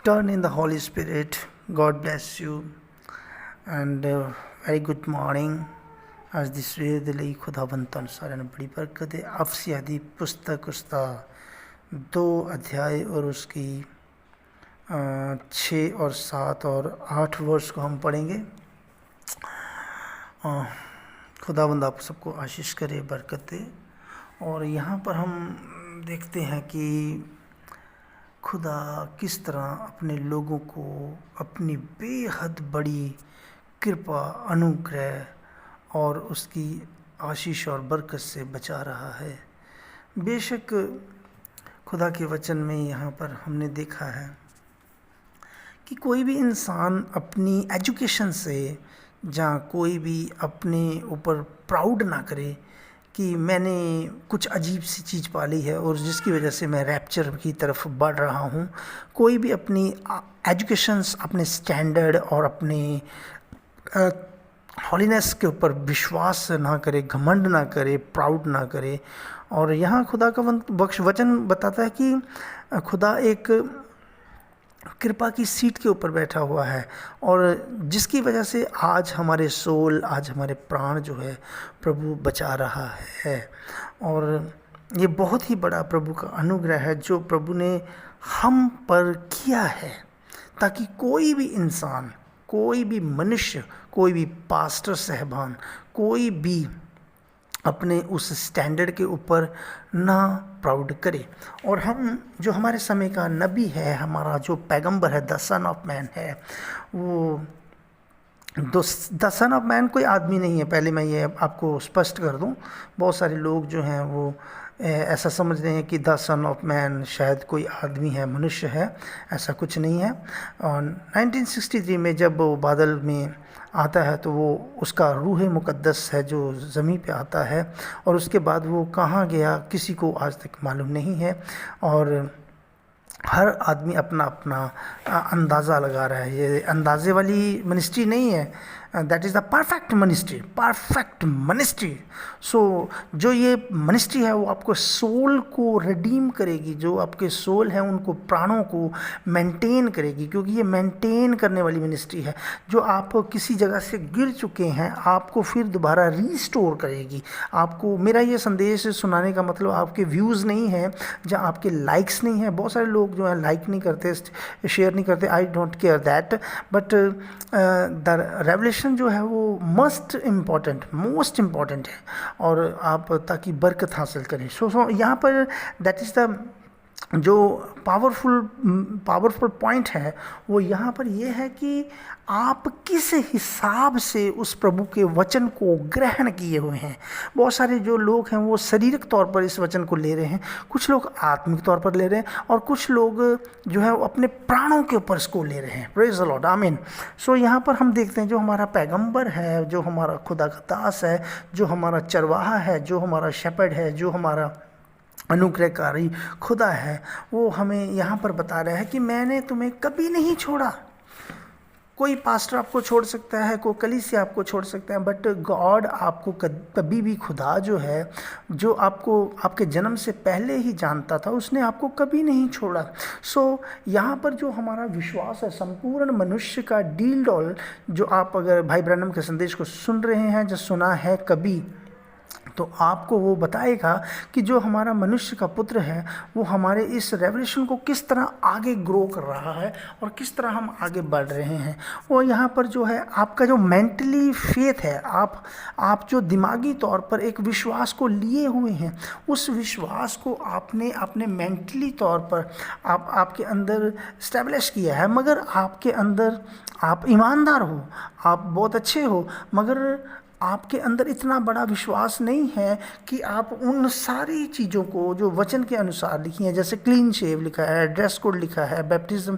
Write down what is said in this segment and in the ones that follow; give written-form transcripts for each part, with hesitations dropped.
Turn in the Holy Spirit. God bless you and very good morning. आज ਦੀ ਸਵੇਰ ਦੇ ਲਈ ਖੁਦਾਵੰਦ ਤੁਹਾਨੂੰ ਸਾਰਿਆਂ ਨੂੰ बड़ी बरकत है। अफसिया दी पुस्तक उसका 2 अध्याय और उसकी 6 और 7 और 8 वर्ष को हम पढ़ेंगे। खुदावंद आप सबको आशीष करे, बरकत दे। और यहाँ पर हम देखते हैं कि खुदा किस तरह अपने लोगों को अपनी बेहद बड़ी कृपा, अनुग्रह और उसकी आशीष और बरकत से बचा रहा है। बेशक खुदा के वचन में यहाँ पर हमने देखा है कि कोई भी इंसान अपनी एजुकेशन से जहाँ कोई भी अपने ऊपर प्राउड ना करे कि मैंने कुछ अजीब सी चीज़ पाली है और जिसकी वजह से मैं रैप्चर की तरफ बढ़ रहा हूँ। कोई भी अपनी एजुकेशंस, अपने स्टैंडर्ड और अपने हॉलीनेस के ऊपर विश्वास ना करे, घमंड ना करे, प्राउड ना करे। और यहाँ खुदा का वचन बताता है कि खुदा एक कृपा की सीट के ऊपर बैठा हुआ है और जिसकी वजह से आज हमारे सोल, आज हमारे प्राण जो है प्रभु बचा रहा है। और ये बहुत ही बड़ा प्रभु का अनुग्रह है जो प्रभु ने हम पर किया है, ताकि कोई भी इंसान, कोई भी मनुष्य, कोई भी पास्टर साहबान, कोई भी अपने उस स्टैंडर्ड के ऊपर ना प्राउड करे। और हम जो हमारे समय का नबी है, हमारा जो पैगंबर है, द सन ऑफ मैन है, वो द सन ऑफ मैन कोई आदमी नहीं है। पहले मैं ये आपको स्पष्ट कर दूं। बहुत सारे लोग जो हैं वो ऐसा समझ रहे हैं कि द सन ऑफ मैन शायद कोई आदमी है, मनुष्य है। ऐसा कुछ नहीं है। और 1963 में जब वो बादल में आता है तो वो उसका रूह मुक़द्दस है जो ज़मीन पे आता है, और उसके बाद वो कहाँ गया किसी को आज तक मालूम नहीं है। और हर आदमी अपना अपना अंदाज़ा लगा रहा है। ये अंदाज़े वाली मिनिस्ट्री नहीं है, that is the perfect ministry, perfect ministry. So जो ये मिनिस्ट्री है वो आपको सोल को रिडीम करेगी, जो आपके सोल हैं उनको, प्राणों को मेंटेन करेगी, क्योंकि ये मेंटेन करने वाली मिनिस्ट्री है। जो आप किसी जगह से गिर चुके हैं आपको फिर दोबारा रीस्टोर करेगी। आपको मेरा ये संदेश सुनाने का मतलब आपके व्यूज़ नहीं है, जहाँ आपके लाइक्स नहीं है। बहुत सारे लोग जो है लाइक नहीं करते, शेयर नहीं करते, I don't care that, but the revelation जो है वो मोस्ट इम्पॉर्टेंट है, और आप ताकि बरकत हासिल करें। सो यहाँ पर दैट इज़ द जो पावरफुल पॉइंट है वो यहाँ पर ये है कि आप किस हिसाब से उस प्रभु के वचन को ग्रहण किए हुए हैं। बहुत सारे जो लोग हैं वो शारीरिक तौर पर इस वचन को ले रहे हैं, कुछ लोग आत्मिक तौर पर ले रहे हैं, और कुछ लोग जो है वो अपने प्राणों के ऊपर इसको ले रहे हैं। प्रेज़ द लॉर्ड, आमीन। सो यहाँ पर हम देखते हैं जो हमारा पैगंबर है, जो हमारा खुदा का दास है, जो हमारा चरवाहा है, जो हमारा शेपर्ड है, जो हमारा अनुग्रहकारी खुदा है, वो हमें यहाँ पर बता रहा है कि मैंने तुम्हें कभी नहीं छोड़ा। कोई पास्टर आपको छोड़ सकता है, कोई कलीसिया आपको छोड़ सकता है, बट गॉड आपको कभी भी, खुदा जो है, जो आपको आपके जन्म से पहले ही जानता था, उसने आपको कभी नहीं छोड़ा। सो यहाँ पर जो हमारा विश्वास है, संपूर्ण मनुष्य का डील डॉल, जो आप अगर भाई ब्रैनम के संदेश को सुन रहे हैं, जो सुना है कभी, तो आपको वो बताएगा कि जो हमारा मनुष्य का पुत्र है वो हमारे इस रेवलेशन को किस तरह आगे ग्रो कर रहा है और किस तरह हम आगे बढ़ रहे हैं। वो यहाँ पर जो है आपका जो मेंटली फेथ है, आप जो दिमागी तौर पर एक विश्वास को लिए हुए हैं, उस विश्वास को आपने अपने मेंटली तौर पर आपके अंदर स्टैब्लिश किया है। मगर आपके अंदर आप ईमानदार हो, आप बहुत अच्छे हो, मगर आपके अंदर इतना बड़ा विश्वास नहीं है कि आप उन सारी चीज़ों को जो वचन के अनुसार लिखी हैं, जैसे क्लीन शेव लिखा है, ड्रेस कोड लिखा है, बैप्टिज्म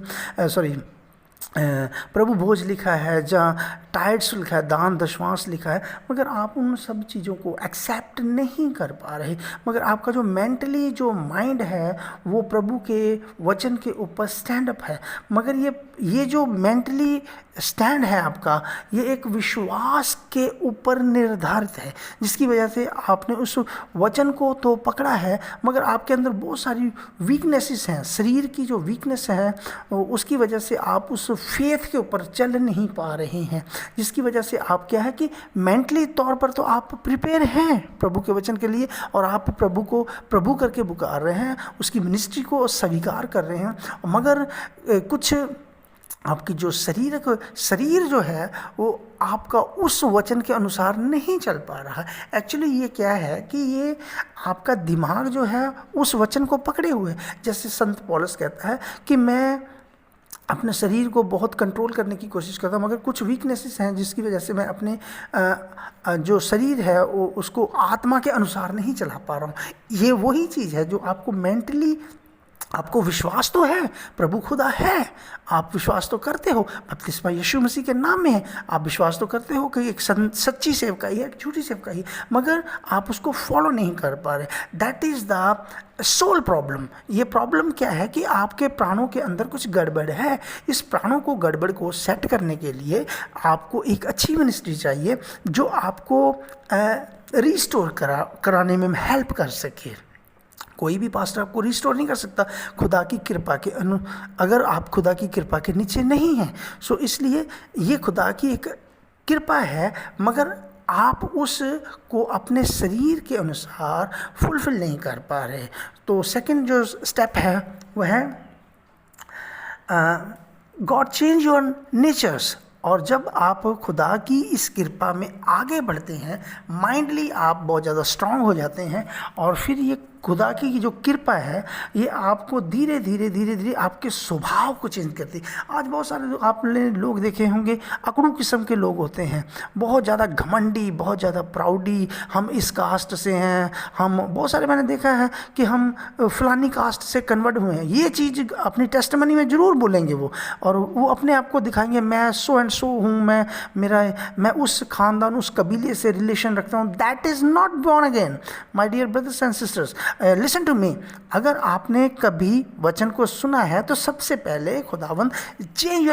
प्रभु भोज लिखा है, जहाँ टाइट्स लिखा है, दान दशवांश लिखा है, मगर आप उन सब चीज़ों को एक्सेप्ट नहीं कर पा रहे। मगर आपका जो मेंटली जो माइंड है वो प्रभु के वचन के ऊपर स्टैंड अप है। मगर ये जो मेंटली स्टैंड है आपका, ये एक विश्वास के ऊपर निर्धारित है, जिसकी वजह से आपने उस वचन को तो पकड़ा है, मगर आपके अंदर बहुत सारी वीकनेसेस हैं, शरीर की जो वीकनेस है उसकी वजह से आप उस फेथ के ऊपर चल नहीं पा रहे हैं, जिसकी वजह से आप क्या है कि मेंटली तौर पर तो आप प्रिपेयर हैं प्रभु के वचन के लिए, और आप प्रभु को प्रभु करके पुकार रहे हैं, उसकी मिनिस्ट्री को स्वीकार कर रहे हैं, मगर कुछ आपकी जो शरीर जो है वो आपका उस वचन के अनुसार नहीं चल पा रहा है। एक्चुअली ये क्या है कि ये आपका दिमाग जो है उस वचन को पकड़े हुए, जैसे संत पौलुस कहता है कि मैं अपने शरीर को बहुत कंट्रोल करने की कोशिश करता हूँ, मगर कुछ वीकनेसेस हैं जिसकी वजह से मैं अपने जो शरीर है वो उसको आत्मा के अनुसार नहीं चला पा रहा हूँ। ये वही चीज़ है जो आपको मेंटली, आपको विश्वास तो है प्रभु खुदा है, आप विश्वास तो करते हो, बपतिस्मा यीशु मसीह के नाम में है, आप विश्वास तो करते हो कि एक सच्ची सेवकाई है, एक झूठी सेवकाई है, मगर आप उसको फॉलो नहीं कर पा रहे। That is the sole problem. ये प्रॉब्लम क्या है कि आपके प्राणों के अंदर कुछ गड़बड़ है। इस प्राणों को गड़बड़ को सेट करने के लिए आपको एक अच्छी मिनिस्ट्री चाहिए जो आपको रिस्टोर कराने में हेल्प कर सके। कोई भी पास्टर आपको रिस्टोर नहीं कर सकता खुदा की कृपा के अगर आप खुदा की कृपा के नीचे नहीं हैं। सो इसलिए ये खुदा की एक कृपा है, मगर आप उस को अपने शरीर के अनुसार फुलफिल नहीं कर पा रहे। तो सेकंड जो स्टेप है वो है गॉड चेंज योर नेचर्स। और जब आप खुदा की इस कृपा में आगे बढ़ते हैं, माइंडली आप बहुत ज़्यादा स्ट्रांग हो जाते हैं, और फिर ये खुदा की जो कृपा है ये आपको धीरे धीरे आपके स्वभाव को चेंज करती है। आज बहुत सारे आपने लोग देखे होंगे अकड़ू किस्म के लोग होते हैं, बहुत ज़्यादा घमंडी, बहुत ज़्यादा प्राउडी, हम इस कास्ट से हैं, हम बहुत सारे मैंने देखा है कि हम फलानी कास्ट से कन्वर्ट हुए हैं। ये चीज़ अपनी टेस्टिमनी में ज़रूर बोलेंगे वो, और वो अपने आप को दिखाएंगे मैं सो एंड सो हूँ, मैं उस खानदान, उस कबीले से रिलेशन रखता हूँ। That is not born again my dear brothers and sisters. Listen to me, अगर आपने कभी वचन को सुना है तो सबसे पहले खुदावंद चेंज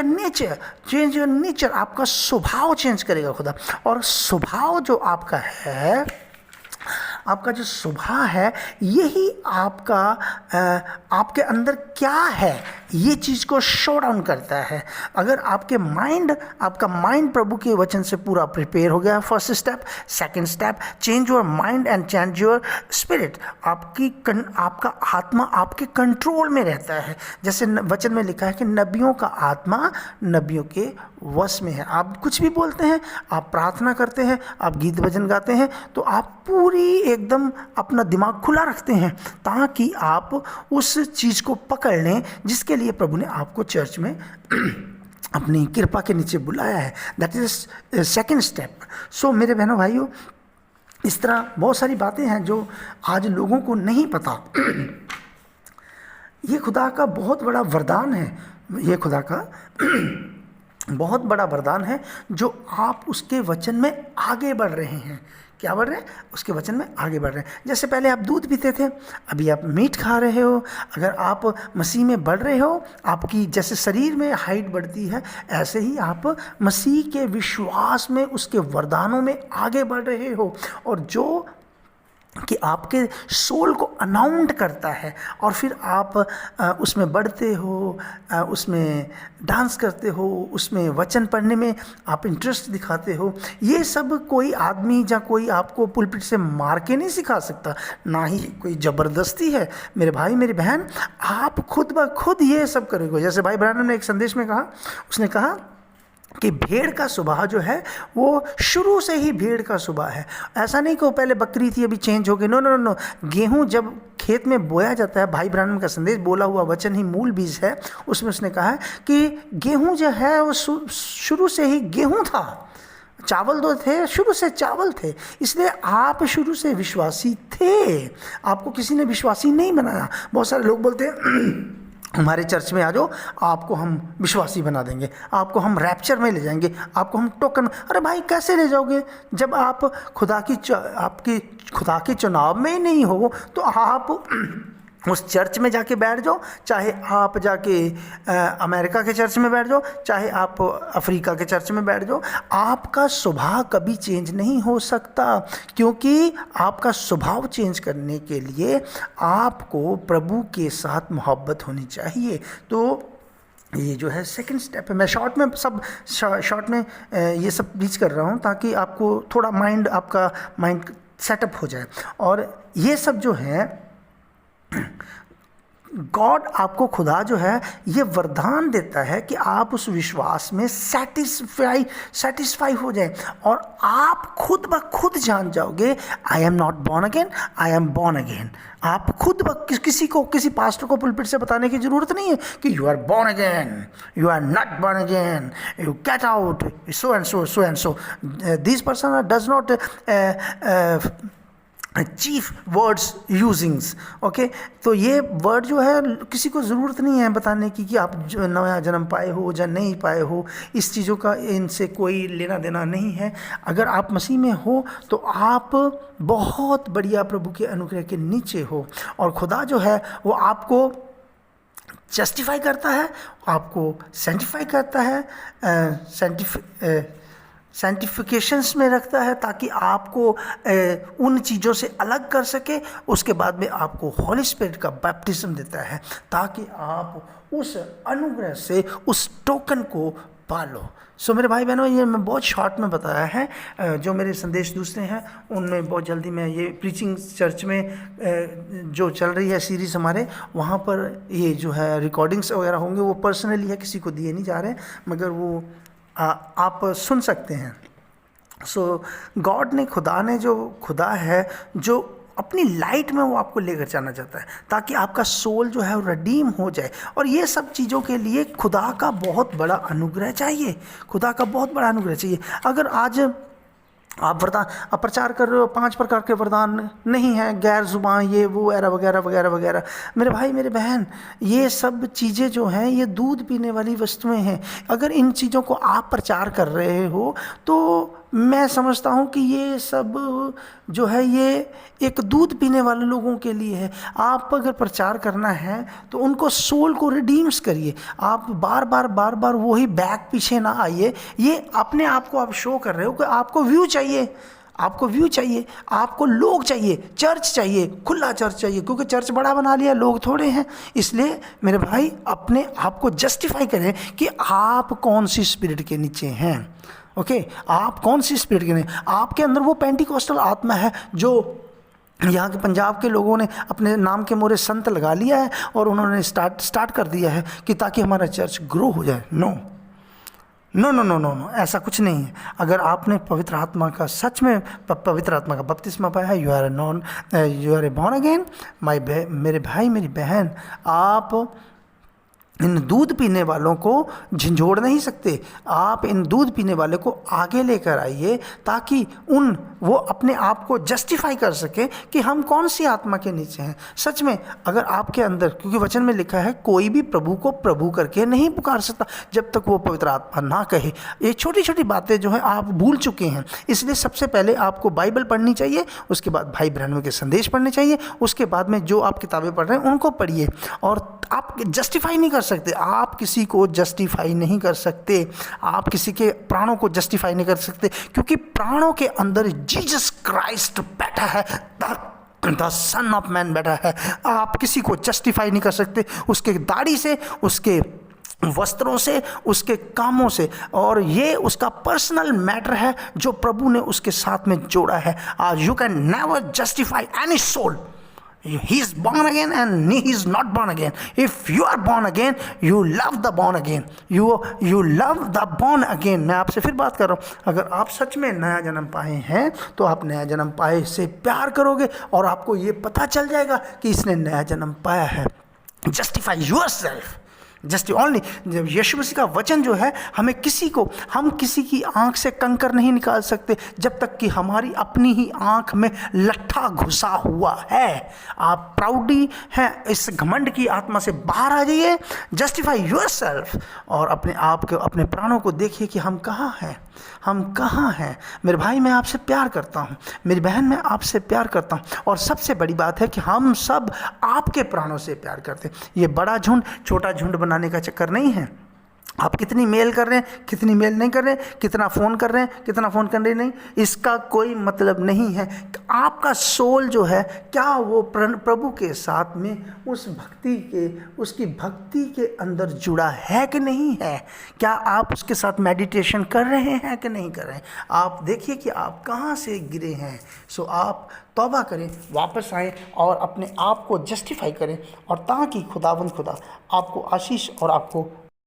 योर नेचर, आपका स्वभाव चेंज करेगा खुदा। और स्वभाव जो आपका है, आपका जो स्वभाव है, यही आपके अंदर क्या है ये चीज़ को शो डाउन करता है। अगर आपका माइंड प्रभु के वचन से पूरा प्रिपेयर हो गया, first step. Second step, change your mind and change your spirit. आपका आत्मा आपके कंट्रोल में रहता है। जैसे वचन में लिखा है कि नबियों का आत्मा नबियों के वश में है। आप कुछ भी बोलते हैं, आप प्रार्थना करते हैं, आप गीत भजन गाते हैं, तो आप पूरी एकदम अपना दिमाग खुला रखते हैं ताकि आप उस चीज़ को पकड़ लें जिसके लिए प्रभु ने आपको चर्च में अपनी कृपा के नीचे बुलाया है। That is second step. So मेरे बहनों भाइयों, इस तरह बहुत सारी बातें हैं जो आज लोगों को नहीं पता। ये खुदा का बहुत बड़ा वरदान है, ये खुदा का बहुत बड़ा वरदान है जो आप उसके वचन में आगे बढ़ रहे हैं। क्या बढ़ रहे हैं? उसके वचन में आगे बढ़ रहे हैं। जैसे पहले आप दूध पीते थे, अभी आप मीट खा रहे हो। अगर आप मसीह में बढ़ रहे हो, आपकी जैसे शरीर में हाइट बढ़ती है, ऐसे ही आप मसीह के विश्वास में, उसके वरदानों में आगे बढ़ रहे हो। और जो कि आपके सोल को अनाउंट करता है, और फिर आप उसमें बढ़ते हो, उसमें डांस करते हो, उसमें वचन पढ़ने में आप इंटरेस्ट दिखाते हो। ये सब कोई आदमी या कोई आपको पुलपिट से मार के नहीं सिखा सकता, ना ही कोई ज़बरदस्ती है। मेरे भाई मेरी बहन, आप खुद ब खुद ये सब करोगे। जैसे भाई ब्रायनम ने एक संदेश में कहा, उसने कहा कि भेड़ का स्वभाव जो है वो शुरू से ही भेड़ का स्वभाव है। ऐसा नहीं कि वो पहले बकरी थी अभी चेंज हो गई। No no no. गेहूँ जब खेत में बोया जाता है, भाई ब्रायनम का संदेश, बोला हुआ वचन ही मूल बीज है। उसमें उसने कहा है कि गेहूँ जो है वो शुरू से ही गेहूँ था, चावल तो थे, शुरू से चावल थे। इसलिए आप शुरू से विश्वासी थे, आपको किसी ने विश्वासी नहीं बनाया। बहुत सारे लोग बोलते हैं हमारे चर्च में आ जाओ, आपको हम विश्वासी बना देंगे, आपको हम रैप्चर में ले जाएंगे, आपको हम टोकन। अरे भाई कैसे ले जाओगे जब आप खुदा के चुनाव में ही नहीं हो? तो आप उस चर्च में जाके बैठ जाओ, चाहे आप जाके अमेरिका के चर्च में बैठ जाओ, चाहे आप अफ्रीका के चर्च में बैठ जाओ, आपका स्वभाव कभी चेंज नहीं हो सकता, क्योंकि आपका स्वभाव चेंज करने के लिए आपको प्रभु के साथ मोहब्बत होनी चाहिए। तो ये जो है सेकंड स्टेप है। मैं शॉर्ट में ये सब रीच कर रहा हूँ ताकि आपको थोड़ा आपका माइंड सेटअप हो जाए। और ये सब जो है गॉड आपको खुदा जो है ये वरदान देता है कि आप उस विश्वास में सेटिस्फाई हो जाए, और आप खुद ब खुद जान जाओगे I am not born again, I am born again. आप खुद किसी पास्टर को पुलपिट से बताने की जरूरत नहीं है कि you are born again, you are not born again, you get out, so and so this person does not chief words usings. Okay, तो ये वर्ड जो है किसी को ज़रूरत नहीं है बताने की कि आप जो नया जन्म पाए हो या नहीं पाए हो, इस चीज़ों का इनसे कोई लेना देना नहीं है। अगर आप मसीह में हो तो आप बहुत बढ़िया प्रभु के अनुग्रह के नीचे हो, और खुदा जो है वो आपको जस्टिफाई करता है, आपको सेंटिफाई करता है, सेंटिफिकेशंस में रखता है ताकि आपको उन चीज़ों से अलग कर सके। उसके बाद में आपको हॉली स्पिरिट का बैप्टिज्म देता है ताकि आप उस अनुग्रह से उस टोकन को पालो। सो मेरे भाई बहनों, ये मैं बहुत शॉर्ट में बताया है। जो मेरे संदेश दूसरे हैं उनमें बहुत जल्दी मैं ये प्रीचिंग चर्च में जो चल रही है सीरीज़ हमारे, वहाँ पर ये जो है रिकॉर्डिंग्स वगैरह होंगे, वो पर्सनली है, किसी को दिए नहीं जा रहे, मगर वो आप सुन सकते हैं। सो गॉड ने, खुदा है जो अपनी लाइट में वो आपको लेकर जाना चाहता है ताकि आपका सोल जो है वो रिडीम हो जाए। और ये सब चीज़ों के लिए खुदा का बहुत बड़ा अनुग्रह चाहिए, खुदा का बहुत बड़ा अनुग्रह चाहिए। अगर आज आप प्रचार कर रहे हो, 5 प्रकार के वरदान नहीं हैं, गैर जुबान, ये वो वगैरह वगैरह वगैरह, मेरे भाई मेरे बहन, ये सब चीज़ें जो हैं ये दूध पीने वाली वस्तुएं हैं। अगर इन चीज़ों को आप प्रचार कर रहे हो तो मैं समझता हूँ कि ये सब जो है ये एक दूध पीने वाले लोगों के लिए है। आप अगर प्रचार करना है तो उनको सोल को रिडीम्स करिए। आप बार बार वही बैक पीछे ना आइए। ये अपने आप को आप शो कर रहे हो कि आपको व्यू चाहिए, आपको लोग चाहिए, चर्च चाहिए, खुला चर्च चाहिए, क्योंकि चर्च बड़ा बना लिया, लोग थोड़े हैं। इसलिए मेरे भाई अपने आप को जस्टिफाई करें कि आप कौन सी स्पिरिट के नीचे हैं। ओके, आप कौन सी स्पिरिट के नहीं, आपके अंदर वो पेंटिकोस्टल आत्मा है जो यहाँ के पंजाब के लोगों ने अपने नाम के मोरे संत लगा लिया है और उन्होंने स्टार्ट कर दिया है कि ताकि हमारा चर्च ग्रो हो जाए। नो, ऐसा कुछ नहीं है। अगर आपने पवित्र आत्मा का सच में पवित्र आत्मा का बपतिस्मा पाया है, you are a born again. मेरे भाई मेरी बहन, आप इन दूध पीने वालों को झंझोड़ नहीं सकते। आप इन दूध पीने वाले को आगे लेकर आइए ताकि वो अपने आप को जस्टिफाई कर सके कि हम कौन सी आत्मा के नीचे हैं। सच में अगर आपके अंदर, क्योंकि वचन में लिखा है कोई भी प्रभु को प्रभु करके नहीं पुकार सकता जब तक वो पवित्र आत्मा ना कहे। ये छोटी छोटी बातें जो है आप भूल चुके हैं। इसलिए सबसे पहले आपको बाइबल पढ़नी चाहिए, उसके बाद भाई बहनों के संदेश पढ़ने चाहिए, उसके बाद में जो आप किताबें पढ़ रहे हैं उनको पढ़िए। और आप जस्टिफाई नहीं कर सकते, आप किसी को जस्टिफाई नहीं कर सकते, आप किसी के प्राणों को जस्टिफाई नहीं कर सकते, क्योंकि प्राणों के अंदर जीसस क्राइस्ट बैठा है, द सन ऑफ मैन बैठा है। आप किसी को जस्टिफाई नहीं कर सकते उसके दाढ़ी से, उसके वस्त्रों से, उसके कामों से, और ये उसका पर्सनल मैटर है जो प्रभु ने उसके साथ में जोड़ा है। You can never justify any soul. He is born again and he is not born again. If you are born again, you love the born again. You love the born again. मैं आपसे फिर बात कर रहा हूँ, अगर आप सच में नया जन्म पाए हैं तो आप नया जन्म पाए से प्यार करोगे और आपको ये पता चल जाएगा कि इसने नया जन्म पाया है। Justify yourself. जस्ट ओनली जब यीशु मसीह का वचन जो है हम किसी की आंख से कंकर नहीं निकाल सकते जब तक कि हमारी अपनी ही आंख में लट्ठा घुसा हुआ है। आप प्राउडी हैं, इस घमंड की आत्मा से बाहर आ जाइए, जस्टिफाई योरसेल्फ, और अपने आप को, अपने प्राणों को देखिए कि हम कहाँ हैं, हम कहाँ हैं। मेरे भाई, मैं आपसे प्यार करता हूँ, मेरी बहन, मैं आपसे प्यार करता हूँ, और सबसे बड़ी बात है कि हम सब आपके प्राणों से प्यार करते हैं। ये बड़ा झुंड छोटा झुंड बनाने का चक्कर नहीं है। आप कितनी मेल कर रहे हैं, कितनी मेल नहीं कर रहे हैं, कितना फ़ोन कर रहे हैं, कितना फ़ोन कर रहे नहीं, इसका कोई मतलब नहीं है। आपका सोल जो है, क्या वो प्रभु के साथ में उसकी भक्ति के अंदर जुड़ा है कि नहीं है? क्या आप उसके साथ मेडिटेशन कर रहे हैं कि नहीं कर रहे हैं? आप देखिए कि आप कहाँ से गिरे हैं। सो आप तौबा करें, वापस आएँ और अपने आप को जस्टिफाई करें, और ताकि खुदा आपको आशीष और आपको